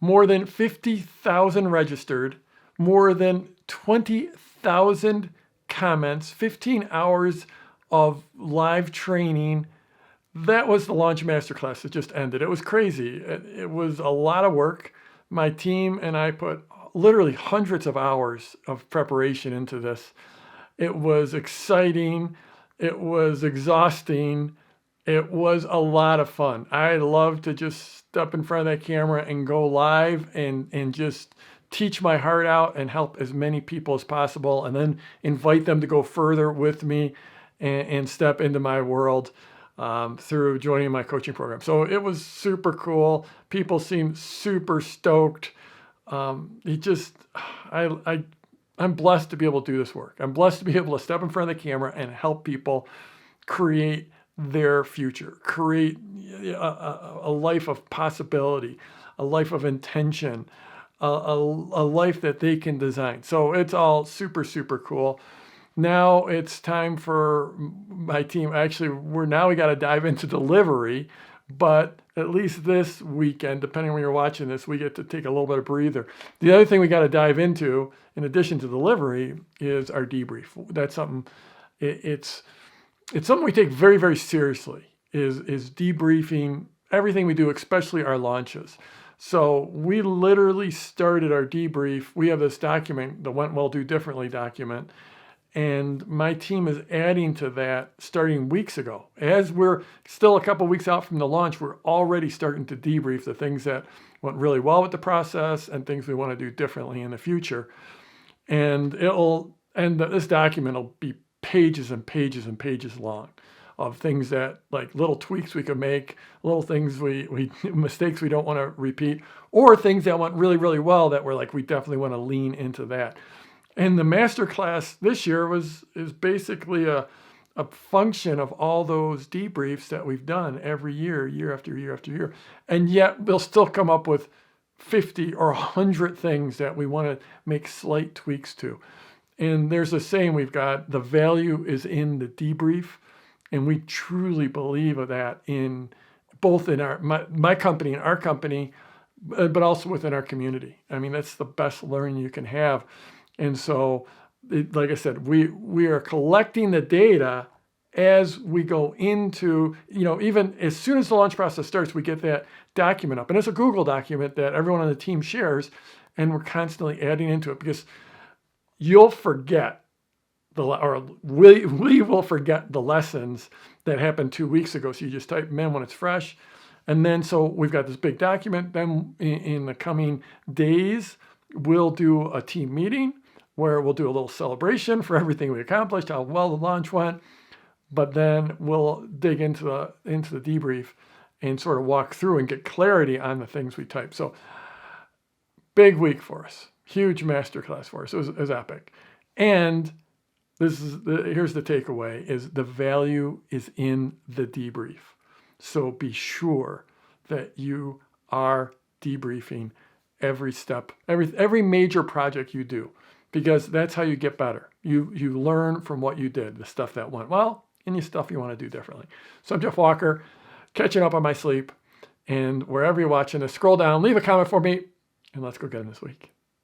more than 50,000 registered, more than 20,000 comments, 15 hours of live training. That was the Launch Masterclass that just ended. It was crazy. It was a lot of work. My team and I put literally hundreds of hours of preparation into this. It was exciting. It was exhausting. It was a lot of fun. I love to just step in front of that camera and go live and just teach my heart out and help as many people as possible, and then invite them to go further with me and step into my world through joining my coaching program. So it was super cool. People seemed super stoked. I'm blessed to be able to do this work. I'm blessed to be able to step in front of the camera and help people create their future, create a life of possibility, a life of intention, a life that they can design. So it's all super, super cool. Now it's time for my team. Actually, we got to dive into delivery, but at least this weekend, depending on when you're watching this, we get to take a little bit of breather. The other thing we got to dive into, in addition to delivery, is our debrief. That's something, it's something we take very, very seriously, is debriefing everything we do, especially our launches. So we literally started our debrief. We have this document, the Went Well Do Differently document, and my team is adding to that starting weeks ago. As we're still a couple weeks out from the launch, we're already starting to debrief the things that went really well with the process and things we want to do differently in the future. And this document will be pages and pages and pages long of things that, like, little tweaks we could make, little things mistakes we don't want to repeat, or things that went really, really well that we're like, we definitely want to lean into that. And the masterclass this year is basically a function of all those debriefs that we've done every year, year after year after year. And yet we'll still come up with 50 or 100 things that we want to make slight tweaks to. And there's a saying we've got, the value is in the debrief. And we truly believe of that in both in my company and our company, but also within our community. I mean, that's the best learning you can have. And so, like I said, we are collecting the data as we go into, even as soon as the launch process starts, we get that document up. And it's a Google document that everyone on the team shares, and we're constantly adding into it, because you'll forget we will forget the lessons that happened 2 weeks ago. So you just type them in when it's fresh. And then, so we've got this big document. Then in the coming days, we'll do a team meeting where we'll do a little celebration for everything we accomplished, how well the launch went. But then we'll dig into the debrief and sort of walk through and get clarity on the things we typed. So big week for us, huge masterclass for us. It was epic. And here's the takeaway, is the value is in the debrief. So be sure that you are debriefing every step, every major project you do, because that's how you get better. You learn from what you did, the stuff that went well, and the stuff you want to do differently. So I'm Jeff Walker, catching up on my sleep. And wherever you're watching this, scroll down, leave a comment for me, and let's go get them this week.